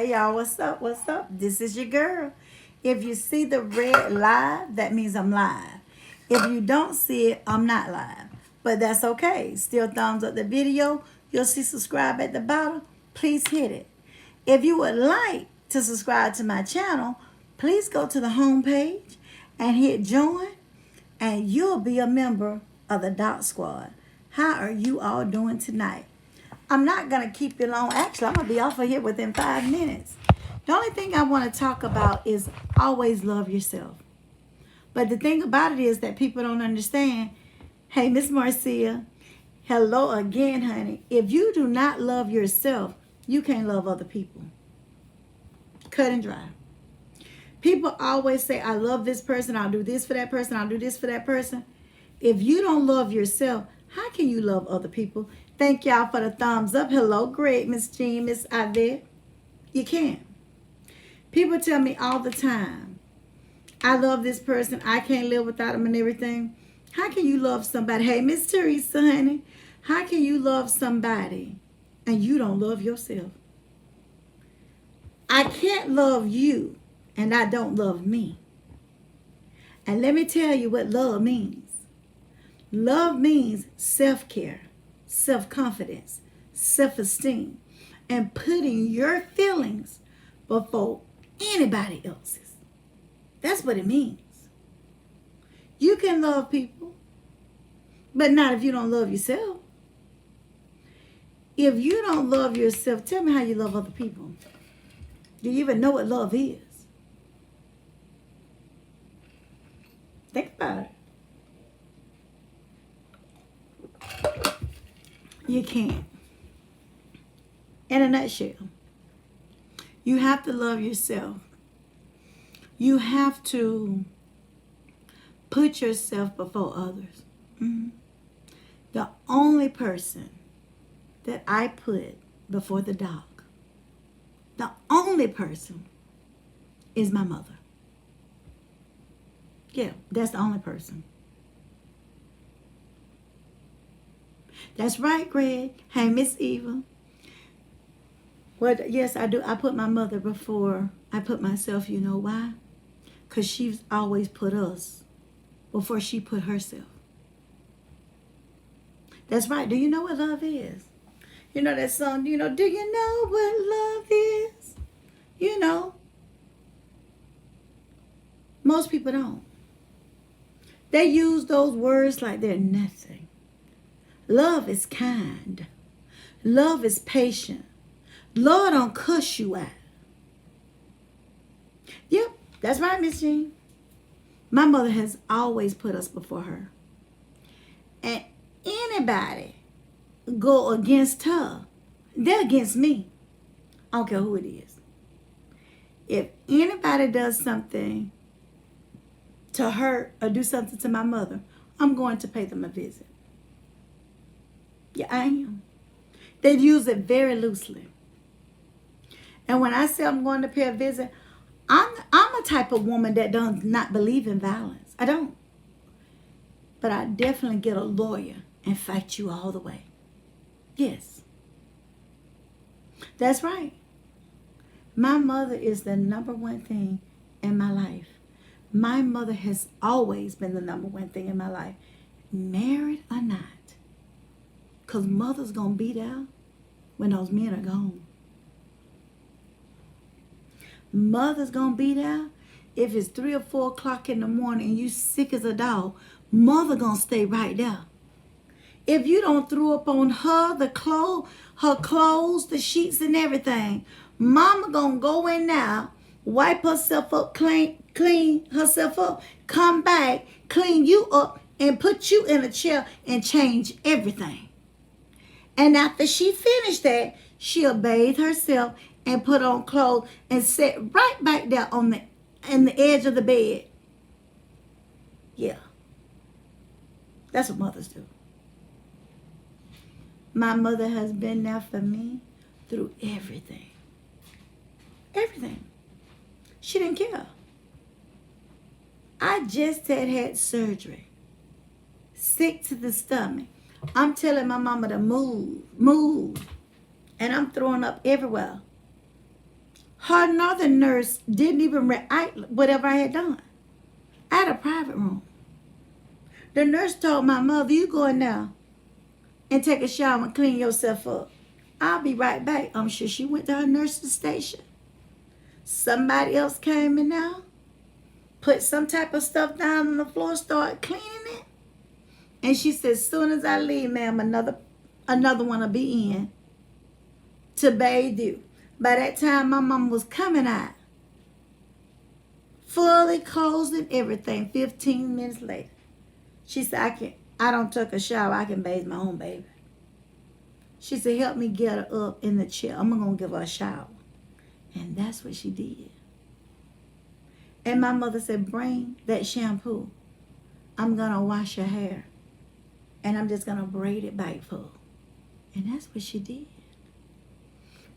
Hey y'all, what's up? What's up? This is your girl. If you see the red live, that means I'm live. If you don't see it, I'm not live. But that's okay. Still thumbs up the video. You'll see subscribe at the bottom. Please hit it. If you would like to subscribe to my channel, please go to the home page and hit join, and you'll be a member of the Dot Squad. How are you all doing tonight? I'm not going to keep you long. Actually, I'm going to be off of here within 5 minutes. The only thing I want to talk about is always love yourself. But the thing about it is that people don't understand. Hey, Miss Marcia, hello again, honey. If you do not love yourself, you can't love other people. Cut and dry. People always say, I love this person. I'll do this for that person. I'll do this for that person. If you don't love yourself, how can you love other people? Thank y'all for the thumbs up. Hello, Greg, Miss Jean, Miss Ivette. You can't. People tell me all the time, I love this person. I can't live without them and everything. How can you love somebody? Hey, Miss Teresa, honey. How can you love somebody and you don't love yourself? I can't love you and I don't love me. And let me tell you what love means. Love means self-care, self-confidence, self-esteem, and putting your feelings before anybody else's. That's what it means. You can love people, but not if you don't love yourself. If you don't love yourself, tell me how you love other people. Do you even know what love is? Think about it. You can't. In a nutshell, you have to love yourself. You have to put yourself before others. The only person that I put before the dog, the only person is my mother. Yeah, that's the only person. That's right, Greg. Hey, Miss Eva. Well, yes, I do. I put my mother before I put myself. You know why? Because she's always put us before she put herself. That's right. Do you know what love is? You know that song, do you know what love is? You know. Most people don't. They use those words like they're nothing. Love is kind. Love is patient. Lord don't cuss you out. Yep, that's right, Miss Jean. My mother has always put us before her. And anybody go against her, they're against me. I don't care who it is. If anybody does something to hurt or do something to my mother, I'm going to pay them a visit. Yeah, I am. They use it very loosely. And when I say I'm going to pay a visit, I'm a type of woman that does not believe in violence. I don't. But I definitely get a lawyer and fight you all the way. Yes. That's right. My mother is the number one thing in my life. My mother has always been the number one thing in my life. Married or not. Because mother's going to be there when those men are gone. Mother's going to be there if it's 3 or 4 o'clock in the morning and you sick as a dog. Mother going to stay right there. If you don't throw up on her, her clothes, the sheets and everything, mama going to go in now, wipe herself up, clean herself up, come back, clean you up, and put you in a chair and change everything. And after she finished that, she'll bathe herself and put on clothes and sit right back there in the edge of the bed. Yeah. That's what mothers do. My mother has been there for me through everything. Everything. She didn't care. I just had surgery. Sick to the stomach. I'm telling my mama to move. And I'm throwing up everywhere. Her another nurse didn't even react whatever I had done. I had a private room. The nurse told my mother, you go in there and take a shower and clean yourself up. I'll be right back. I'm sure she went to her nurse's station. Somebody else came in there, put some type of stuff down on the floor, started cleaning it. And she said, as soon as I leave, ma'am, another one will be in to bathe you. By that time, my mom was coming out, fully clothed and everything. 15 minutes later, she said, I don't take a shower. I can bathe my own baby. She said, help me get her up in the chair. I'm going to give her a shower. And that's what she did. And my mother said, bring that shampoo. I'm going to wash her hair. And I'm just going to braid it back for her. And that's what she did.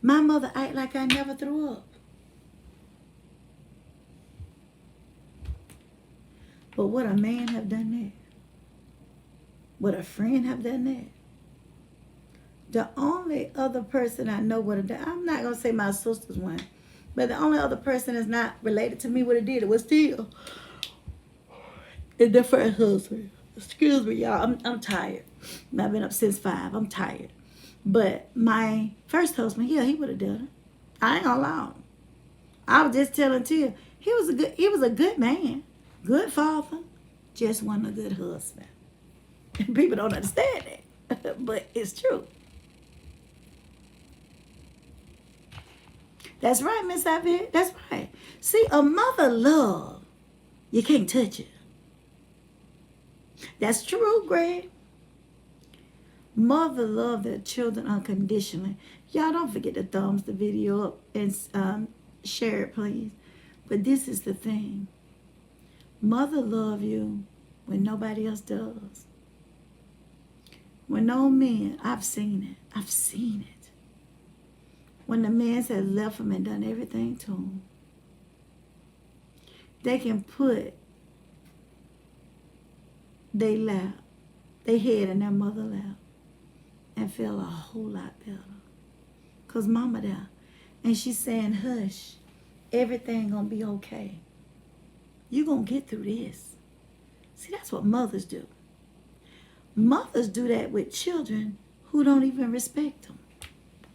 My mother acted like I never threw up. But would a man have done that? Would a friend have done that? The only other person I know would have done, I'm not going to say my sister's one, but the only other person that's not related to me would have did it was still a different husband. Excuse me, y'all. I'm tired. I've been up since 5. I'm tired. But my first husband, yeah, he would have done it. I ain't gonna lie. I was just telling Tia, he was a good man, good father, just wasn't a good husband. People don't understand that, but it's true. That's right, Miss Ivy. That's right. See, a mother love, you can't touch it. That's true, Greg. Mother love their children unconditionally. Y'all don't forget to thumbs the video up and share it, please. But this is the thing. Mother love you when nobody else does. When no men, I've seen it. I've seen it. When the men has left them and done everything to them, they can put their head in their mother lap and feel a whole lot better. Because mama there. And she's saying, hush, everything gonna be okay. You gonna get through this. See, that's what mothers do. Mothers do that with children who don't even respect them.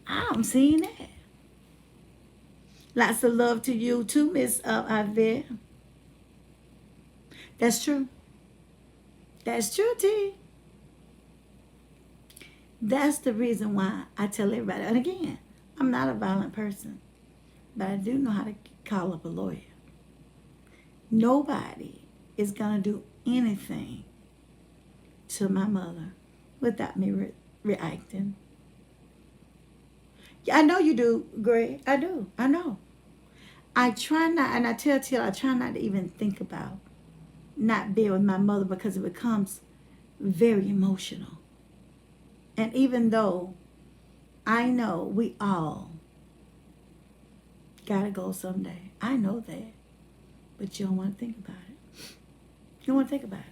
I'm seeing that. Lots of love to you too, Miss Ivette. That's true. That's true, T. That's the reason why I tell everybody. And again, I'm not a violent person, but I do know how to call up a lawyer. Nobody is going to do anything to my mother without me reacting. I know you do, Greg. I do. I know. I try not, and I tell Till, I try not to even think about not being with my mother because it becomes very emotional. And even though I know we all gotta go someday, I know that, but you don't want to think about it. You don't want to think about it.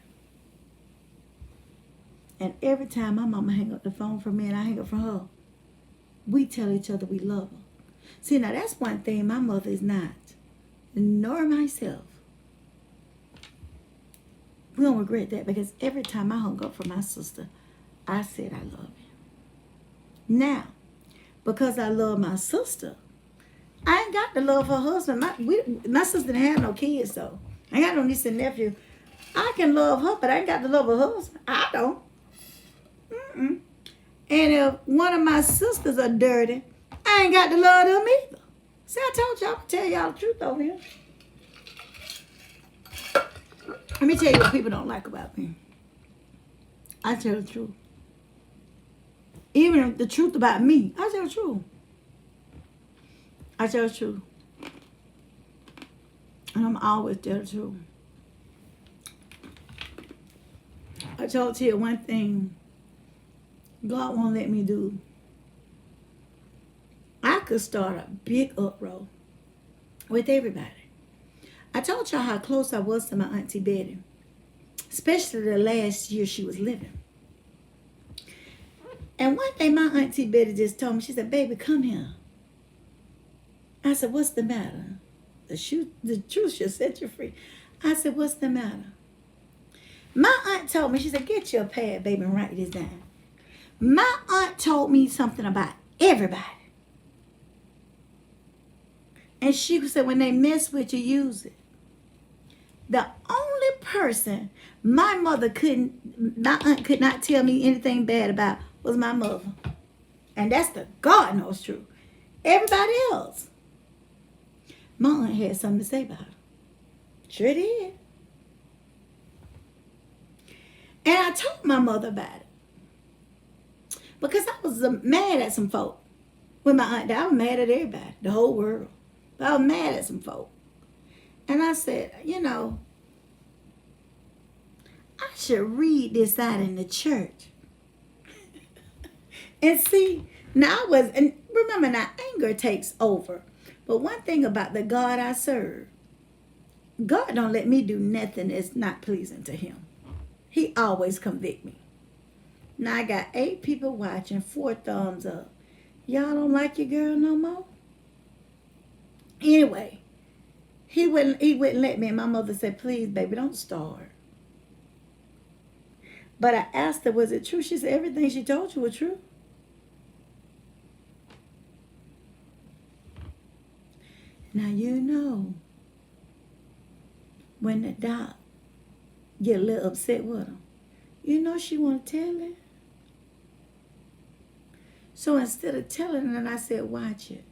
And every time my mama hang up the phone from me and I hang up from her, we tell each other we love her. See, now that's one thing my mother is not, nor myself. We don't regret that because every time I hung up from my sister, I said I love you. Now, because I love my sister, I ain't got to love her husband. My sister didn't have no kids, so I ain't got no niece and nephew. I can love her, but I ain't got to love her husband. I don't. Mm-mm. And if one of my sisters are dirty, I ain't got to love them either. See, I told y'all, I'm going to tell y'all the truth over here. Let me tell you what people don't like about me. I tell the truth. Even the truth about me, I tell the truth. I tell the truth. And I'm always tell the truth. I told you one thing God won't let me do. I could start a big uproar with everybody. I told y'all how close I was to my Auntie Betty, especially the last year she was living. And one day my Auntie Betty just told me, she said, baby, come here. I said, what's the matter? The truth should set you free. I said, what's the matter? My aunt told me, she said, get your pad, baby, and write this down. My aunt told me something about everybody. And she said, when they mess with you, use it. The only person my aunt could not tell me anything bad about was my mother. And that's the God knows truth. Everybody else, my aunt had something to say about her. Sure did. And I told my mother about it. Because I was mad at some folk. When my aunt died, I was mad at everybody, the whole world. But I was mad at some folk. And I said, I should read this out in the church. And see, and remember now, anger takes over. But one thing about the God I serve, God don't let me do nothing that's not pleasing to him. He always convict me. Now I got 8 people watching, 4 thumbs up. Y'all don't like your girl no more? Anyway, he wouldn't let me. And my mother said, please, baby, don't start. But I asked her, was it true? She said, everything she told you was true. Now when the doc get a little upset with him, she want to tell it. So instead of telling her, I said, watch it.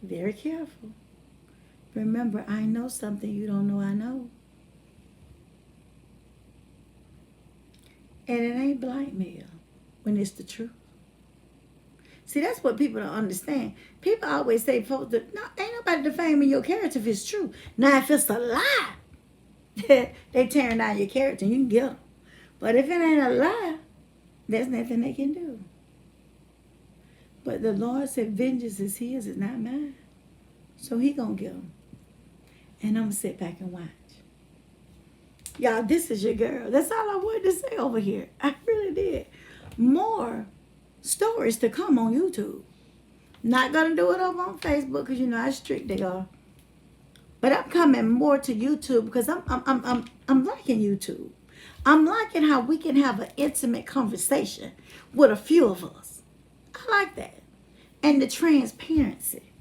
Very careful. Remember, I know something you don't know I know. And it ain't blackmail when it's the truth. See, that's what people don't understand. People always say, folks, no, ain't nobody defaming your character if it's true. Now, if it's a lie, they tearing down your character and you can get them. But if it ain't a lie, there's nothing they can do. But the Lord said, vengeance is his, it's not mine. So he gonna get them. And I'm gonna sit back and watch. Y'all, this is your girl. That's all I wanted to say over here. I really did. More stories to come on YouTube. Not gonna do it over on Facebook because how strict they are. But I'm coming more to YouTube because I'm liking YouTube. I'm liking how we can have an intimate conversation with a few of us. I like that. And the transparency.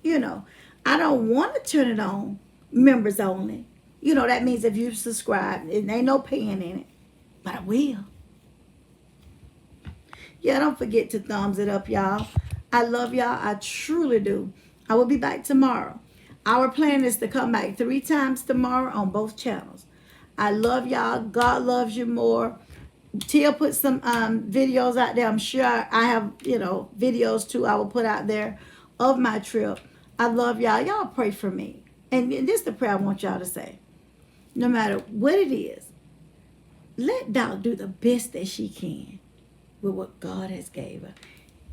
I don't want to turn it on members only. That means if you subscribe, it ain't no paying in it. But I will. Yeah, don't forget to thumbs it up, y'all. I love y'all. I truly do. I will be back tomorrow. Our plan is to come back 3 times tomorrow on both channels. I love y'all. God loves you more. Tia put some videos out there. I'm sure I have, videos too I will put out there of my trip. I love y'all. Y'all pray for me. And this is the prayer I want y'all to say. No matter what it is, let Doc do the best that she can with what God has gave her.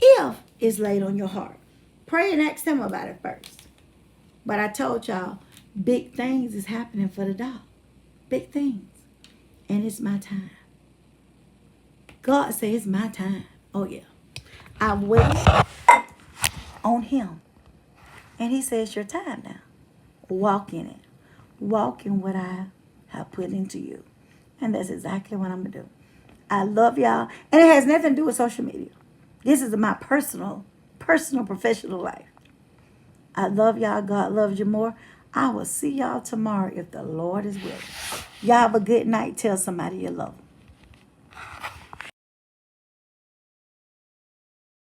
If it's laid on your heart, pray and ask him about it first. But I told y'all, big things is happening for the Doc. Big things. And it's my time. God says it's my time. Oh, yeah. I wait on him. And he says, your time now. Walk in it. Walk in what I have put into you. And that's exactly what I'm going to do. I love y'all. And it has nothing to do with social media. This is my personal, professional life. I love y'all. God loves you more. I will see y'all tomorrow if the Lord is willing. Y'all have a good night. Tell somebody you love them.